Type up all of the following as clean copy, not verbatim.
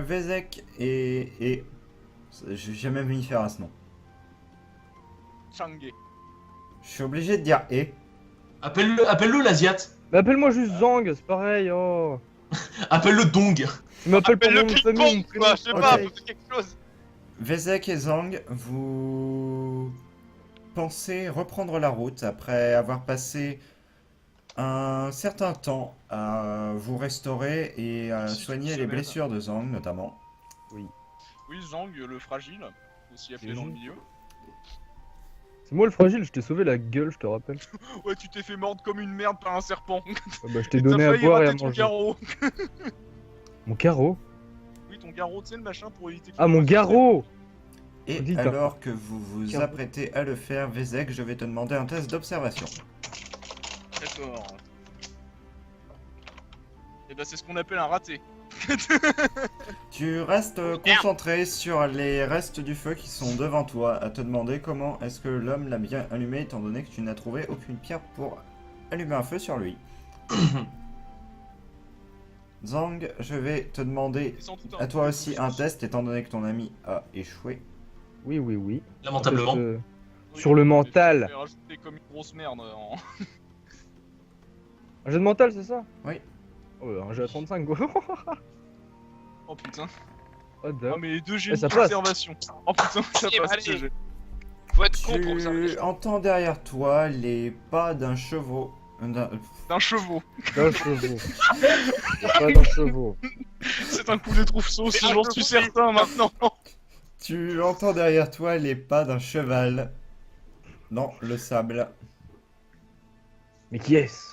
Vezek et... J'ai jamais vu faire à ce nom. Changé. Je suis obligé de dire et. Appelle-le l'Asiat. Mais appelle-moi juste Zang, c'est pareil, oh. Appelle-le Dong. Tu m'appelles par Appelle le mon nom de famille, mon ping-pong, quoi, je sais prénom, pas, c'est faut quelque chose. Vezek et Zang, vous pensez reprendre la route après avoir passé un certain temps à vous restaurer et à Merci, soigner une les semaine. blessures de Zang notamment. Oui. Oui, Zang, le fragile, aussi appelé dans le milieu. C'est moi le fragile, je t'ai sauvé la gueule, je te rappelle. Ouais, tu t'es fait mordre comme une merde par un serpent. Ah bah, je t'ai Et donné t'as à failli boire et à rater ton manger. garrot. Mon carreau? Oui, ton garrot, tu sais, le machin pour éviter qu'il Ah, mon fasse garrot! Et Dites, hein. alors que vous vous Carreau. apprêtez à le faire, Vezek, je vais te demander un test d'observation. D'accord. Et bah, c'est ce qu'on appelle un raté. Tu restes concentré sur les restes du feu qui sont devant toi, à te demander comment est-ce que l'homme l'a bien allumé, étant donné que tu n'as trouvé aucune pierre pour allumer un feu sur lui. Zang, je vais te demander Ils sont tout à toi aussi un test, étant donné que ton ami a échoué. Oui, oui, oui. Lamentablement. Test, Oui, sur le mental. j'ai rajouté comme une grosse merde en... Un jeu de mental, c'est ça? Oui. Oh, un jeu à 35, quoi. Oh putain. Oh, Oh mais les deux j'ai Eh, une ça passe. observation. Oh putain, ça Allez, passe allez. ce jet. Faut être con pour ça. Tu entends derrière toi les pas d'un chevaux. D'un chevaux. D'un chevaux. Pas d'un chevaux. C'est un coup de trouve-sauce, Mais j'en suis certain maintenant. Tu entends derrière toi les pas d'un cheval dans le sable. Mais qui est-ce?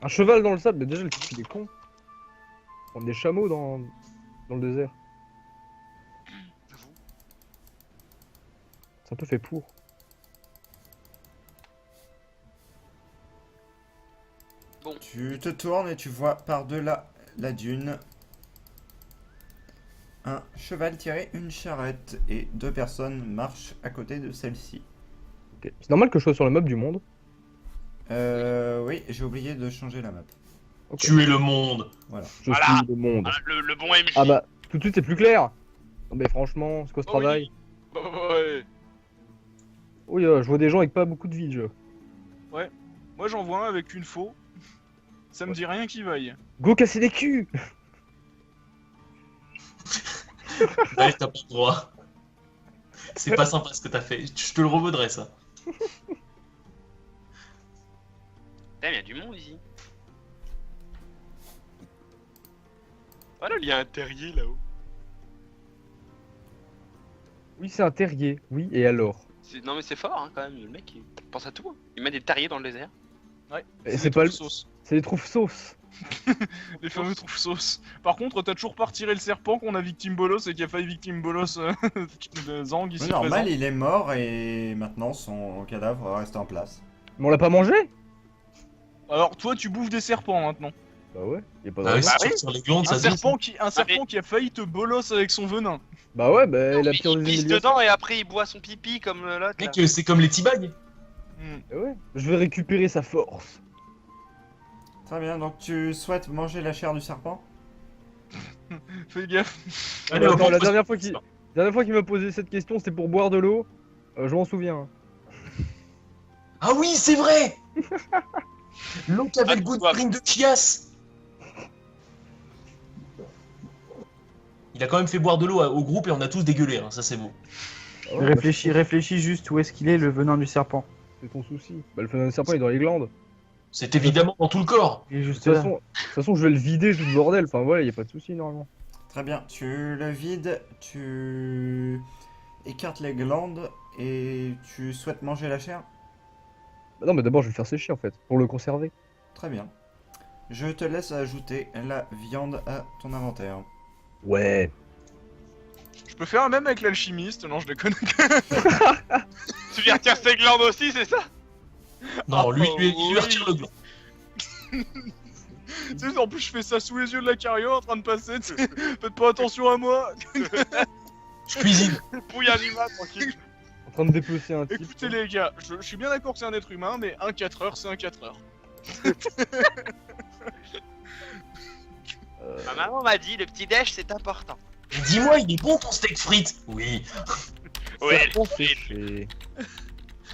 Un cheval dans le sable, mais déjà le type il est con. Prendre des chameaux dans le désert. C'est un peu fait pour. Tu te tournes et tu vois par-delà la dune un cheval tirer une charrette et deux personnes marchent à côté de celle-ci. Ok. C'est normal que je sois sur le map du monde. Oui, j'ai oublié de changer la map. Ok. Tuer le monde. Voilà. Je Voilà. suis le monde. Voilà, le bon MJ. Ah bah, tout de suite c'est plus clair. Non mais franchement, c'est quoi ce Oh oui. travail? Bah ouais. Oui, je vois des gens avec pas beaucoup de vie déjà. Moi j'en vois un avec une faux. Ça me dit rien qui vaille. Go casser les culs! Ouais, t'as pas le droit. C'est pas sympa ce que t'as fait. Je te le revaudrais ça. Putain, il y a du monde ici. Voilà, il y a un terrier là-haut. Oui, c'est un terrier. Oui, et alors? Non mais c'est fort hein, quand même, le mec il pense à tout. Hein. Il met des terriers dans le désert. Ouais. Et c'est pas le... sauce. C'est des trouve-sauce. Les fameux trouve-sauce. Par contre, t'as toujours pas retiré le serpent qu'on a victime bolos et qui a failli victime bolos de Zang ici Mais normal, présent. il est mort et maintenant son cadavre reste en place. Mais on l'a pas mangé? Alors toi tu bouffes des serpents maintenant. Bah ouais, y a pas de Ah oui, raison. si tu retires les glandes, ça Un se dit. serpent qui a failli te bolos avec son venin. Bah ouais, bah Non, la mais pire il des pisse humiliations. dedans et après il boit son pipi comme l'autre. là. Mec, c'est comme les teabags. Hmm. Bah ouais, je vais récupérer sa force. Très bien, donc tu souhaites manger la chair du serpent? Fais gaffe. Allez, Attends, on la pose- dernière fois qu'il m'a posé cette question, c'était pour boire de l'eau. Je m'en souviens. Ah oui, c'est vrai. L'autre qui avait Ah, le goût de quoi. drink de chiasse. Il a quand même fait boire de l'eau au groupe et on a tous dégueulé, hein. Ça c'est beau. Ah ouais, Réfléchis juste où est-ce qu'il est le venin du serpent. c'est ton souci. Bah le venin de serpent il est dans les glandes. C'est évidemment dans tout le corps. Il est De juste toute là. façon, je vais le vider tout le bordel. Enfin voilà, y a pas de souci normalement. Très bien, tu le vides, tu écartes les glandes et tu souhaites manger la chair? Bah non, mais d'abord je vais le faire sécher en fait, pour le conserver. Très bien. Je te laisse ajouter la viande à ton inventaire. Ouais. Je peux faire un même avec l'alchimiste, non je déconne. Tu viens retirer ses glandes aussi, c'est ça? Non, lui, Oh, il lui oui. retire le gland. Tu sais, en plus je fais ça sous les yeux de la carrière en train de passer, tu sais. Faites pas attention à moi. Je cuisine. Pouille animal, tranquille. En train de dépecer un type. Écoutez les gars, je suis bien d'accord que c'est un être humain, mais un 4 heures c'est un 4 heures. Ma maman m'a dit, le petit déj, c'est important. Dis-moi, il est bon ton steak frites? Oui, Ouais, Serpent séché.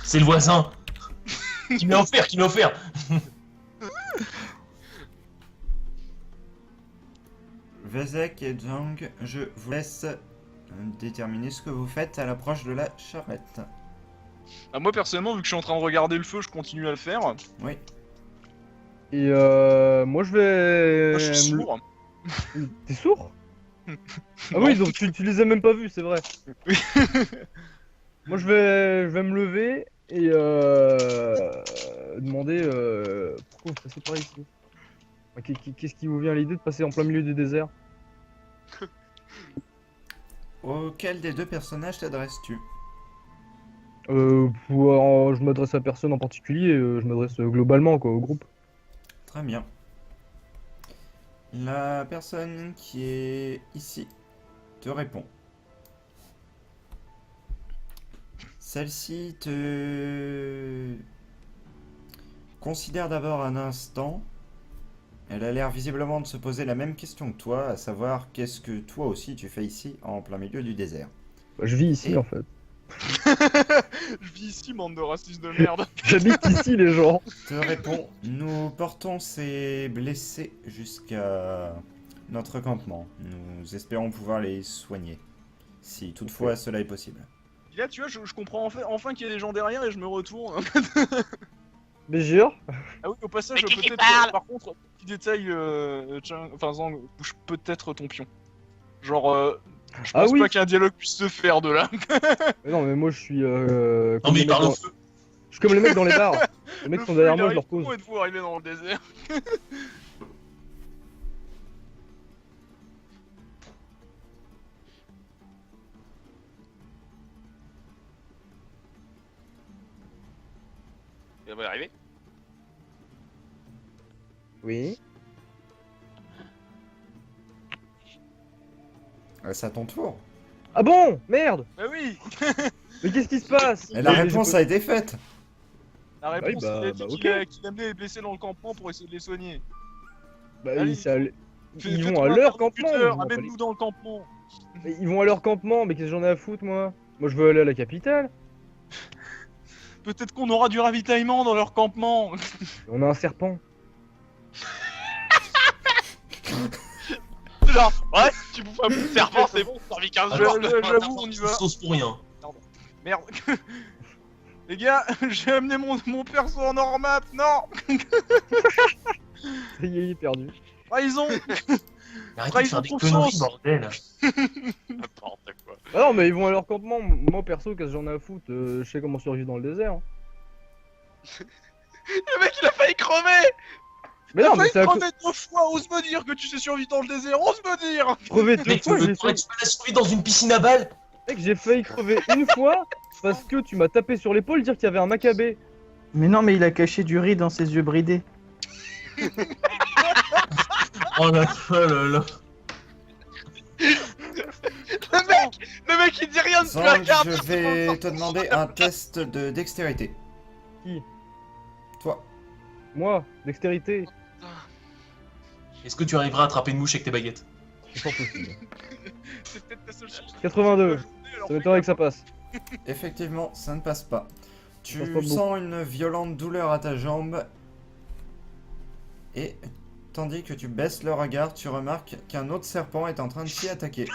c'est le voisin. Qui m'a offert, qui m'a offert. Vezek et Zhang, je vous laisse déterminer ce que vous faites à l'approche de la charrette. Ah, moi personnellement, vu que je suis en train de regarder le feu, je continue à le faire. Moi, Oui. Et moi je vais. je suis me- sourd. T'es sourd? Ah Non. oui, donc tu les as même pas vus, c'est vrai. Oui. Moi je vais me lever et demander pourquoi vous passez par ici. Qu'est-ce qui vous vient à l'idée de passer en plein milieu du désert? Auquel des deux personnages t'adresses-tu? Je m'adresse à personne en particulier, je m'adresse globalement quoi, au groupe. Très bien. La personne qui est ici te répond. Celle-ci te considère d'abord un instant. Elle a l'air visiblement de se poser la même question que toi, à savoir qu'est-ce que toi aussi tu fais ici en plein milieu du désert. Bah, je vis ici Et- en fait. Je vis ici, bande de racistes de merde. J'habite ici les gens. Te répond, nous portons ces blessés jusqu'à notre campement. Nous espérons pouvoir les soigner, si toutefois cela est possible. Et là, tu vois, je comprends enfin qu'il y a des gens derrière et je me retourne. Mais jure. Ah oui, au passage, Mais qui peut-être, parle par contre, petit détail, enfin, Zang, bouge peut-être ton pion. Genre, je Ah pense oui. pas qu'un dialogue puisse se faire de là. Mais non mais moi je suis. Non Comme mais les il parle mecs au dans- feu. Je suis comme les mecs dans les bars. Les mecs Le sont feu, derrière il moi, je arrive leur pose. comment êtes-vous arrivé dans le désert? Il va y arriver. Oui. C'est à ton tour. Ah bon? Merde. Bah oui. Mais qu'est-ce qui se passe? Et la Mais réponse j'ai- a été faite. La oui, réponse, bah, il a dit bah, qu'il ok. qu'il amenait les blessés dans le campement pour essayer de les soigner. Bah, Allez, ils vont à leur campement. mais ils vont pas les- Amène-nous dans le campement. Mais ils vont à leur campement, mais qu'est-ce que j'en ai à foutre moi? Moi je veux aller à la capitale. Peut-être qu'on aura du ravitaillement dans leur campement. On a un serpent. Genre, ouais, tu bouffes un bout de serpent, c'est bon, t'as envie 15 jours. j'avoue, on y va. Sauce pour rien. Merde. Les gars, j'ai amené mon perso en or-map, non. Ça y est, il est perdu. Trahison. Arrêtez de faire des Trahison conneries, sauce. bordel. N'importe quoi. Ah non, mais ils vont à leur campement. Moi perso, qu'est-ce que j'en ai à foutre? Je sais comment survivre dans le désert. Le mec, il a failli crever. Mais non, T'as mais c'est failli à crever 2 fois, ose me dire que tu sais survivre dans le désert, ose me dire. crever deux Mec, tu fois. veux tu peux la sauver dans une piscine à balles? Mec, j'ai failli crever une fois parce que tu m'as tapé sur l'épaule dire qu'il y avait un macabé. Mais non, mais il a caché du riz dans ses yeux bridés. Oh là là là. Le mec, il dit rien de Zang, placard. je vais te demander un test de dextérité. Qui? Toi. Moi, dextérité. Est-ce que tu arriveras à attraper une mouche avec tes baguettes? C'est pas possible. C'est peut-être ta seule chance. 82. Alors, Ça m'étonnerait que ça passe. Effectivement, ça ne passe pas. Tu passe pas sens une violente douleur à ta jambe. Et tandis que tu baisses le regard, tu remarques qu'un autre serpent est en train de t'y attaquer.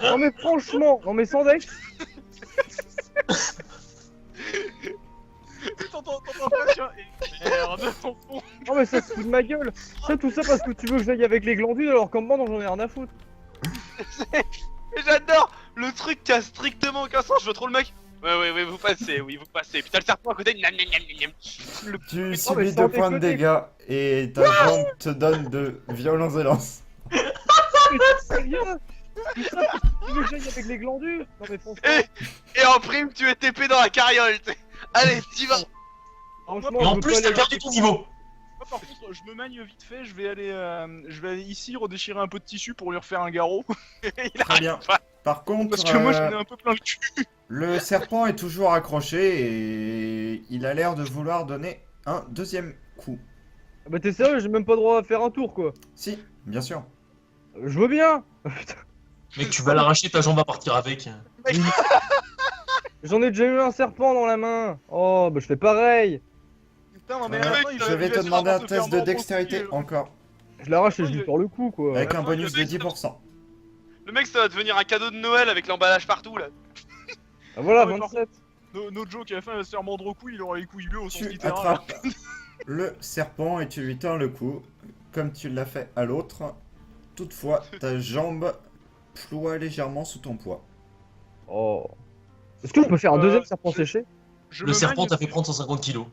Non mais franchement, non mais sans dex. T'entends pas, tiens. Et merde, au fond. Non mais ça se fout de ma gueule. Ça tout ça parce que tu veux que j'aille avec les glandules alors qu'en bande j'en ai rien à foutre. Mais j'adore le truc qui a strictement aucun sens. Je veux trop le mec. Ouais, vous passez, oui, vous passez. Putain, le serpent à côté. Niam, niam, niam, niam. Le... Tu mais subis sans 2 points de déconner. dégâts et ta jambe te donne de violents élances. Mais t'es sérieux? Tout ça parce que tu veux que j'aille avec les glandules? Non mais franchement, Et en prime, tu es TP dans la carriole. T'sais. Allez, t'y vas. franchement, Et je en veux plus, pas t'as aller- perdu ton niveau. Moi, par contre, je me magne vite fait, je vais aller ici redéchirer un peu de tissu pour lui refaire un garrot. Il Très bien. pas. Par contre, Parce que moi j'en ai un peu plein le cul. Le serpent est toujours accroché et il a l'air de vouloir donner un deuxième coup. Ah bah t'es sérieux, j'ai même pas droit à faire un tour quoi. Si, bien sûr. Je veux bien. Putain, Mec, tu vas l'arracher, ta jambe va partir avec. j'en ai déjà eu un serpent dans la main. Oh bah je fais pareil. Putain, non, mais Voilà, maintenant, il je a- vais il te a demander un sûrement se faire test de mordre au dextérité pied, encore. Je l'arrache et je lui tords le cou quoi. Avec un Attends, bonus le de mec, 10%. Le mec, ça va devenir un cadeau de Noël avec l'emballage partout là. Ah voilà, Ah ouais, 27. Notre Joe qui a faim, il va se faire mordre au cou, il aura les couilles bleues au sens Tu littéral. attrapes le serpent et tu lui tends le cou, comme tu l'as fait à l'autre. Toutefois, ta jambe ploie légèrement sous ton poids. Oh. Est-ce qu'on peut faire un deuxième serpent je- séché? Je Le me serpent magne- t'a fait prendre 150 kilos.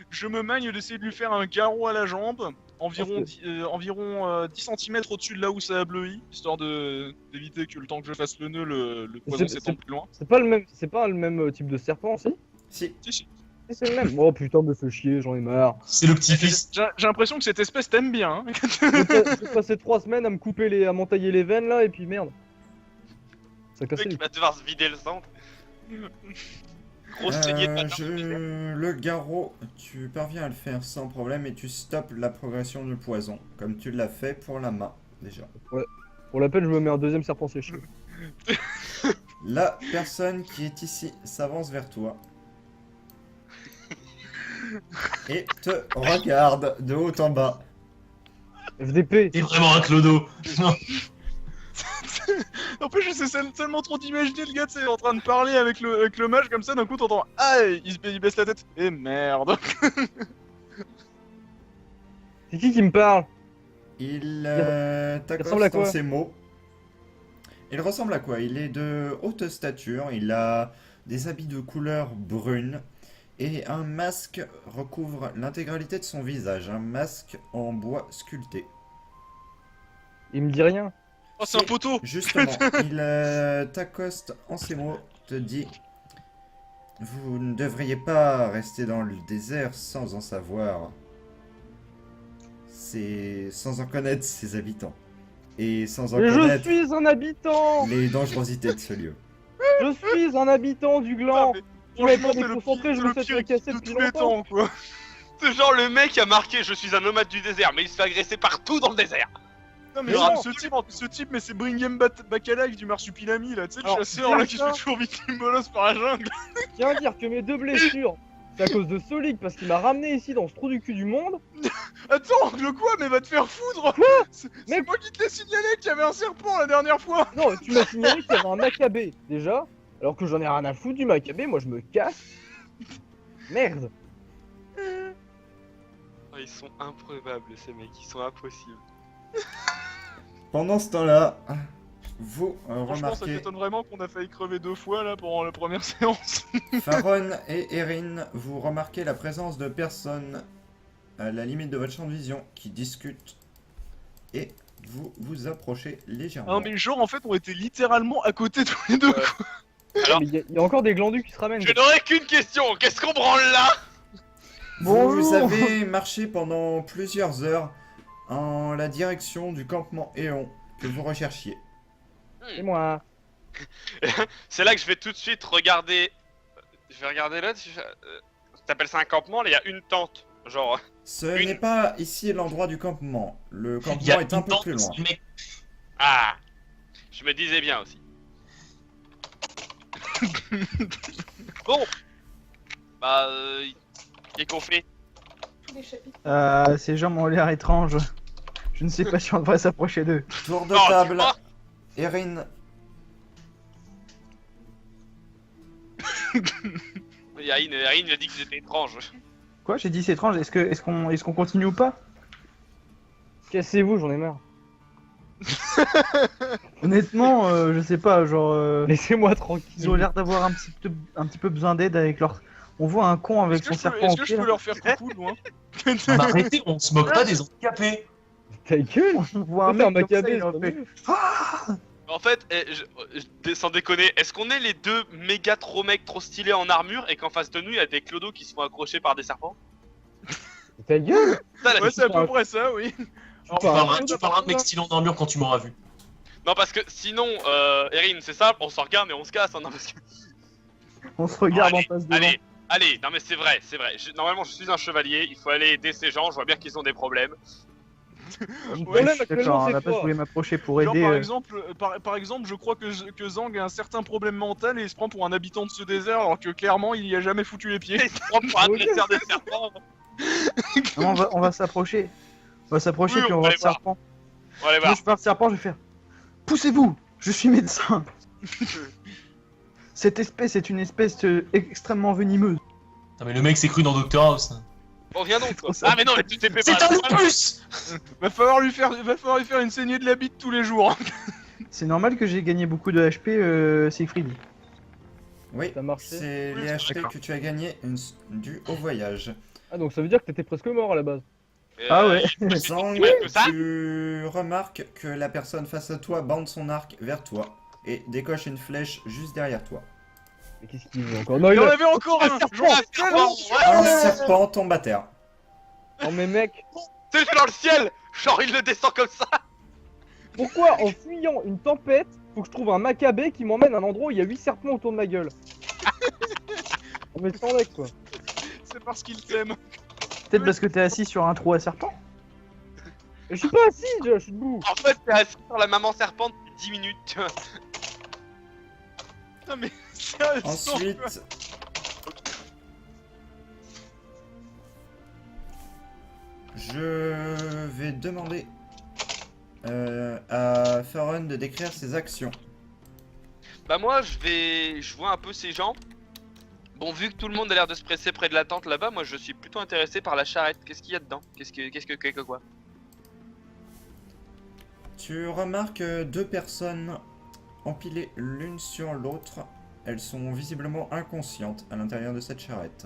Je me magne d'essayer de lui faire un garrot à la jambe, environ, Ok. 10 cm au-dessus de là où ça a bleui, histoire d'éviter que le temps que je fasse le nœud, le poison c'est- s'étende plus loin. C'est pas le même type de serpent, si? Si, Si, si. Si, c'est le même. Oh putain, me fais chier, j'en ai marre. C'est le petit-fils. J'ai l'impression que cette espèce t'aime bien. Hein. J'ai passé 3 semaines à me couper à m'entailler les veines là et puis merde. Ça Le cassait mec, les il va devoir se vider le sang. Grosse saignée de patin. le garrot, tu parviens à le faire sans problème et tu stoppes la progression du poison, comme tu l'as fait pour la main déjà. Pour la peine, je me mets un deuxième serpent séché. La personne qui est ici s'avance vers toi et te regarde de haut en bas. FDP. T'es vraiment un clodo. Non. En plus, j'essaie tellement trop d'imaginer le gars, tu sais, en train de parler avec le mage comme ça, d'un coup t'entends « Ah !» il baisse la tête. Et merde. C'est qui me parle? Il ressemble à t'accoste quoi dans ses mots. Il ressemble à quoi? Il est de haute stature, il a des habits de couleur brune et un masque recouvre l'intégralité de son visage, un masque en bois sculpté. Il me dit rien. Oh, c'est un poteau. Justement, il t'accoste en ces mots, te dit: vous ne devriez pas rester dans le désert sans en savoir. C'est sans en connaître ses habitants. Et sans en Mais je connaître suis un habitant. les dangerosités de ce lieu. Je suis un habitant du Ah, gland. mais Tu m'avais franchement, pas c'est le déconcentré, pire, je le me suis pire fait casser de depuis tous les longtemps. temps, quoi. C'est genre le mec a marqué je suis un nomade du désert, mais il se fait agresser partout dans le désert. Non, mais Mais genre, non. ce type, mais c'est Bringham Bacala du marsupilami, là, tu sais, le Alors, chasseur, là, qui se tiens, fait toujours victime bolos par la jungle. Tiens à dire que mes deux blessures, c'est à cause de Solik parce qu'il m'a ramené ici dans ce trou du cul du monde. Attends, le quoi, mais va te faire foudre. C'est Mec. moi qui te l'ai signalé qu'il y avait un serpent la dernière fois. Non, tu m'as signalé qu'il y avait un macabé déjà, alors que j'en ai rien à foutre du macabé, moi je me casse. Merde. Oh, ils sont improbables ces mecs, ils sont impossibles. Pendant ce temps-là, vous Franchement, ça remarquez t'étonne vraiment qu'on a failli crever 2 fois, là, pendant la première séance. Faron et Erin, vous remarquez la présence de personnes à la limite de votre champ de vision qui discutent et vous vous approchez légèrement. Ah, mais genre, en fait, on était littéralement à côté tous les deux. Alors- Mais il y a encore des glandus qui se ramènent. Je n'aurais qu'une question, qu'est-ce qu'on branle là? Vous Bonjour. avez marché pendant plusieurs heures en la direction du campement Éon que vous recherchiez. C'est moi. C'est là que je vais tout de suite regarder. Je vais regarder là. T'appelles ça un campement? Là, il y a une tente. Genre. Ce Une- n'est pas ici l'endroit du campement. Le Il y campement a est un une peu tente, plus loin. c'est le mec. Ah! Je me disais bien aussi. Bon! Bah, qu'est-ce qu'on fait? Ces gens m'ont l'air étranges. Je ne sais pas si on devrait s'approcher d'eux. Tour de Non, tu table. vois Erin, Yahin il a dit que c'était étrange. Quoi? J'ai dit c'est étrange. Est-ce qu'on continue ou pas? Cassez-vous, j'en ai marre. Honnêtement, je sais pas. Genre, Laissez-moi tranquille. ils ont l'air d'avoir un petit peu besoin d'aide avec leur. On voit un con avec son serpent Est-ce au que je pied. peux là. leur faire coucou de loin? Mais arrêtez, on se moque pas des handicapés. Ta gueule. On voit un Putain, mec comme ça, macabé, il leur c'est fait, pas mieux. En fait, sans déconner, est-ce qu'on est les deux méga trop mecs trop stylés en armure et qu'en face de nous il y a des clodos qui se font accrocher par des serpents? Ta gueule. Ça, la- Ouais, c'est à peu près ça, oui. Tu parleras de mecs stylés en armure quand tu m'auras vu. Non, parce que sinon, Erin, c'est simple, on s'en regarde et on se casse. Hein, non, parce que... On se regarde Allez, en face devant. allez, non mais c'est vrai. Normalement, je suis un chevalier, il faut aller aider ces gens, je vois bien qu'ils ont des problèmes. Le Ouais, problème Je suis actuellement, d'accord, on c'est va pas quoi voulu m'approcher pour Genre aider. par exemple, je crois que Zang a un certain problème mental et il se prend pour un habitant de ce désert alors que clairement il y a jamais foutu les pieds. Il se prend pour un Ok. dresseur de serpents. Non, on va s'approcher. On va s'approcher Oui, puis on on va va aller voir le serpent. On va aller Moi voir. je vais voir le serpent, je vais faire. Poussez-vous, je suis médecin. Cette espèce est une espèce extrêmement venimeuse. Non, mais le mec s'est cru dans Doctor House. Bon, viens donc, toi. Ça- Ah, mais non, mais tu t'es fait C'est un lupus! Va falloir lui faire une saignée de la bite tous les jours. C'est normal que j'ai gagné beaucoup de HP, Siegfried. Oui, Ça a marché. c'est les HP que tu as gagnés dû au voyage. Ah, donc ça veut dire que t'étais presque mort à la base. Ah ouais. Zang, Ouais, que ça. tu remarques que la personne face à toi bande son arc vers toi et décoche une flèche juste derrière toi. Mais qu'est-ce qu'il veut encore? Non, Il il y en a... avait encore un. serpent. J'en ai tellement. Un serpent tombe à terre. Non mais mec, C'est dans le ciel. Genre, il le descend comme ça. pourquoi en fuyant une tempête, faut que je trouve un macabé qui m'emmène à un endroit où il y a 8 serpents autour de ma gueule? On met sans deck quoi. C'est parce qu'il t'aime. Peut-être parce que t'es assis sur un trou à serpent. Je suis pas assis, je suis debout. En fait, t'es assis sur la maman serpente depuis 10 minutes, tu vois. Non mais sérieusement. Ensuite, je vais demander à Farron de décrire ses actions. Bah moi je vois un peu ces gens. Bon, vu que tout le monde a l'air de se presser près de la tente là-bas, moi je suis plutôt intéressé par la charrette. Qu'est-ce qu'il y a dedans? Qu'est-ce que quoi? Tu remarques deux personnes empilées l'une sur l'autre. Elles sont visiblement inconscientes à l'intérieur de cette charrette.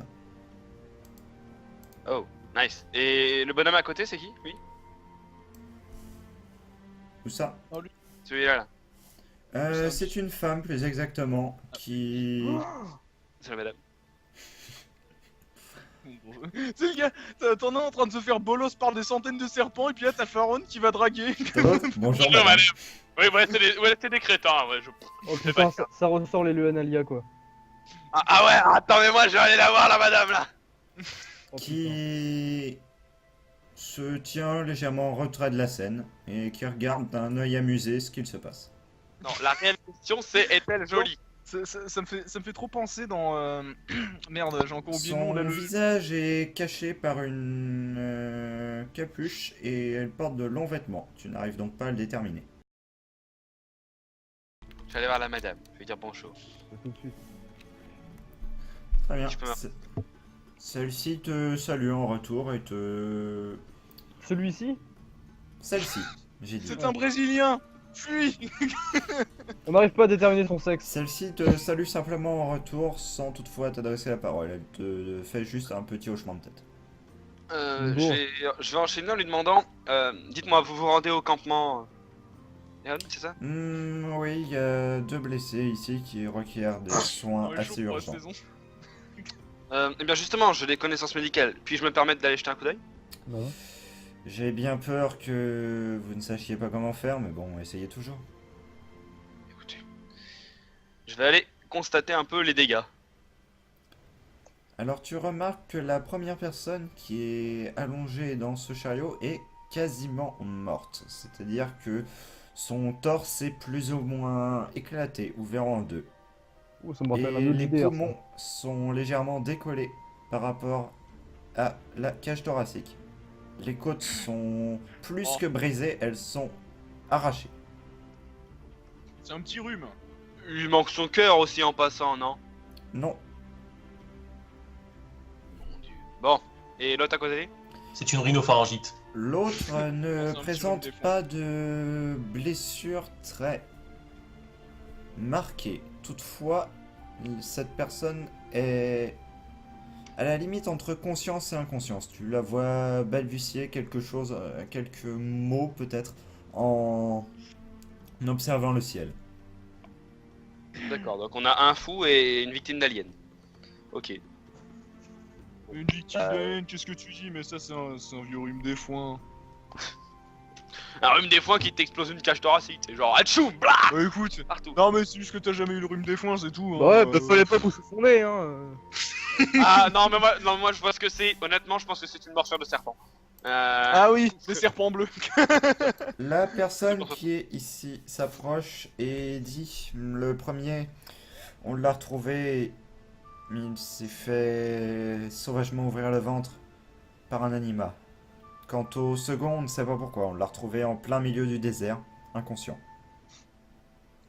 Oh, nice. Et le bonhomme à côté, c'est qui? Oui, Où ça? celui-là là. C'est une femme plus exactement qui... C'est la madame. C'est le gars, t'en es en train de se faire bolos par des centaines de serpents et puis là t'as Pharaon qui va draguer. Bonjour Bonjour, madame. madame. Oui, c'est des crétins, ouais. Oh C'est putain, pas ça ressort les Luanalia quoi. Ah ouais, attends, mais moi je vais aller la voir, la madame là. Oh, putain. Qui se tient légèrement en retrait de la scène et qui regarde d'un œil amusé ce qu'il se passe. Non, la réelle question c'est est-elle jolie? Ça me fait trop penser dans... Merde, j'ai encore oublié le nom Son là. visage est caché par une capuche et elle porte de longs vêtements. Tu n'arrives donc pas à le déterminer. Je vais aller voir la madame, je vais dire bonjour. Tout de suite. Très bien. Je peux Celle-ci te salue en retour et te... Celui-ci, Celle-ci, j'ai dit. C'est un Brésilien. Fuis. on n'arrive pas à déterminer son sexe. Celle-ci te salue simplement en retour sans toutefois t'adresser la parole. Elle te fait juste un petit hochement de tête. Bon. Je vais enchaîner en lui demandant, dites-moi, vous vous rendez au campement Léon, c'est ça? Oui, il y a deux blessés ici qui requièrent des soins Ouais, assez chaud pour la urgents. saison. Eh bien justement, j'ai des connaissances médicales, puis-je me permettre d'aller jeter un coup d'œil? Non. J'ai bien peur que vous ne sachiez pas comment faire, mais bon, essayez toujours. Écoutez, je vais aller constater un peu les dégâts. Alors tu remarques que la première personne qui est allongée dans ce chariot est quasiment morte. C'est-à-dire que son torse est plus ou moins éclaté, ouvert en deux. Oh, ça me rappelle un Et autre les JDR, ça. poumons sont légèrement décollés par rapport à la cage thoracique. Les côtes sont plus Oh. que brisées, elles sont arrachées. C'est un petit rhume. Il manque son cœur aussi en passant, non? Non, Mon dieu. Bon, et l'autre à côté? C'est une rhinopharyngite. l'autre ne un petit présente rhume des pas de blessure très marquée. Toutefois, cette personne est à la limite entre conscience et inconscience. Tu la vois balbutier quelque chose, quelques mots peut-être, en observant le ciel. D'accord, donc on a un fou et une victime d'alien. Ok. Une victime d'alien, qu'est-ce que tu dis? Mais ça c'est un vieux rhume des foins. Un rhume des foins qui t'explose une cage thoracique. C'est genre atchoum, blah, Bah écoute, partout. non mais c'est juste que t'as jamais eu le rhume des foins, c'est tout. Bah ouais, hein, bah fallait pas pousser son nez, hein. Ah non, mais moi je vois ce que c'est. Honnêtement, je pense que c'est une morsure de serpent. Ah oui, les serpents bleus. La personne qui est ici s'approche et dit le premier, on l'a retrouvé, il s'est fait sauvagement ouvrir le ventre par un anima. Quant au second, on ne sait pas pourquoi, on l'a retrouvé en plein milieu du désert, inconscient.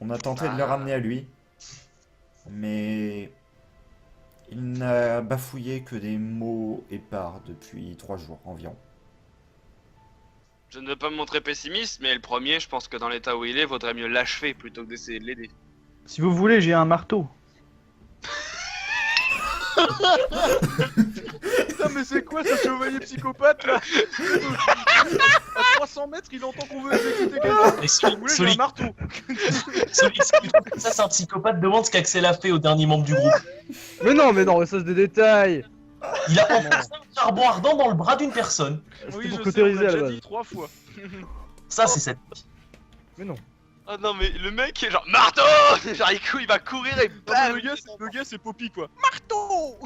On a tenté de le ramener à lui, mais il n'a bafouillé que des mots épars depuis 3 jours environ. Je ne veux pas me montrer pessimiste, mais le premier, je pense que dans l'état où il est, vaudrait mieux l'achever plutôt que d'essayer de l'aider. Si vous voulez, j'ai un marteau. Putain mais c'est quoi ce chevalier psychopathe là? À 300 mètres, il entend qu'on veut exécuter quelqu'un. Et Si vous voulez, j'ai un marteau. Ça, c'est un psychopathe. Demande ce qu'Axel a fait au dernier membre du groupe. Mais non, ça c'est des détails. Il a enfoncé un charbon ardent dans le bras d'une personne. Oui, pour je sais, on cautériser l'a à la déjà base. dit 3 fois. Ça, c'est cette. Mais non. Ah non, mais le mec est genre marteau. Genre il va courir et Non, mais bam. le gars c'est Poppy quoi. Marteau.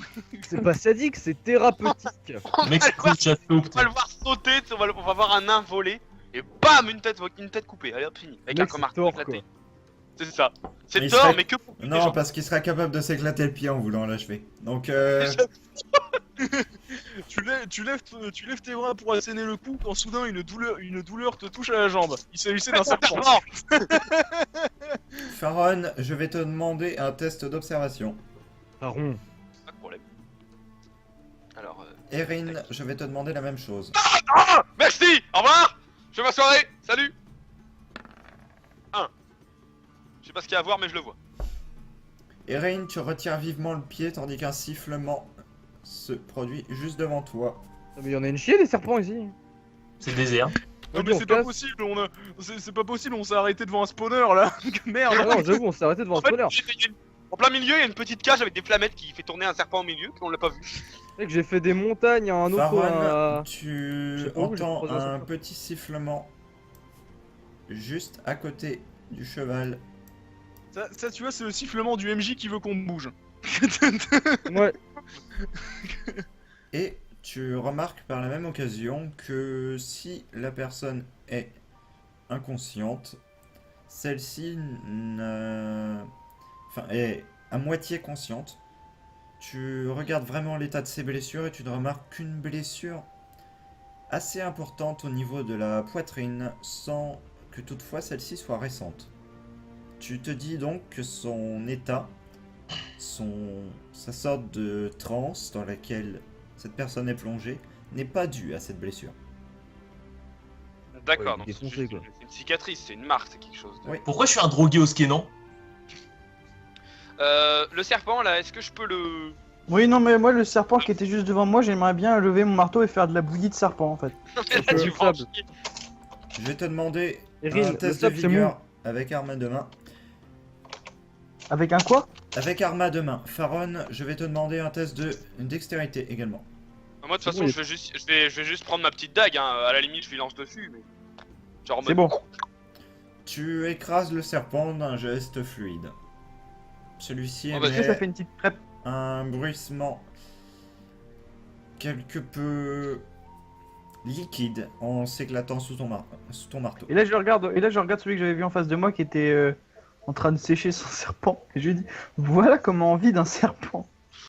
C'est pas sadique, c'est thérapeutique. Le mec, c'est cool, chat On va le voir sauter, on va voir un nain voler et bam une tête coupée. Allez hop fini. Avec Le un mec, c'est marteau Thor, éclaté. quoi. C'est ça. C'est Mais il Thor, serait- mais que pour les Non, gens. parce qu'il serait capable de s'éclater le pied en voulant l'achever. Donc, Tu lèves tes bras pour asséner le cou quand soudain une douleur te touche à la jambe. Il s'agissait d'un serpent. Non. Faron, je vais te demander un test d'observation. Ah rond. Pas de problème. Alors, Erin, je vais te demander la même chose. merci. Au revoir. Je fais ma soirée. Salut. 1. Je sais pas ce qu'il y a à voir, mais je le vois. Erin, tu retires vivement le pied tandis qu'un sifflement se produit juste devant toi. Ah, mais y'en a une chier des serpents ici. C'est le désert. Non Ok, mais on c'est pas casse. possible, c'est pas possible, on s'est arrêté devant un spawner là. Merde. Ah non, j'avoue, on s'est arrêté devant En un fait, spawner. en plein milieu, il y a une petite cage avec des flammettes qui fait tourner un serpent au milieu, qu'on l'a pas vu. Mec, j'ai fait des montagnes, un autre. Faron, Je tu sais pas où, j'ai entends croisé un un serpent. petit sifflement juste à côté du cheval. Ça tu vois, c'est le sifflement du MJ qui veut qu'on bouge. Ouais. Et tu remarques par la même occasion que si la personne est inconsciente, celle-ci est à moitié consciente. Tu regardes vraiment l'état de ses blessures et tu ne remarques qu'une blessure assez importante au niveau de la poitrine, sans que toutefois celle-ci soit récente. Tu te dis donc que son état, sa sorte de transe dans laquelle cette personne est plongée, n'est pas due à cette blessure. D'accord, Ouais, donc c'est défoncé, juste quoi. une cicatrice, c'est une marque, c'est quelque chose. Oui. Pourquoi je suis un drogué au skénan? Le serpent là, est-ce que je peux le. Oui, non, mais moi, le serpent qui était juste devant moi, j'aimerais bien lever mon marteau et faire de la bouillie de serpent en fait. Là, peut tu le prends sable. chier. Je vais te demander Erin, un le test de sable, c'est vigueur avec arme à deux mains. Avec un quoi? Avec arme à deux mains. Faron, je vais te demander un test de dextérité également. Moi de toute C'est façon, bon, je vais juste prendre ma petite dague, hein. À la limite, je lui lance dessus, mais. Genre en C'est mode- bon. Tu écrases le serpent d'un geste fluide. Celui-ci Oh, vas-y, émet Ça fait une petite crêpe. un bruissement quelque peu liquide en s'éclatant sous ton marteau. Et là, je regarde celui que j'avais vu en face de moi qui était en train de sécher son serpent. Et je lui dis, voilà comment on vit d'un serpent.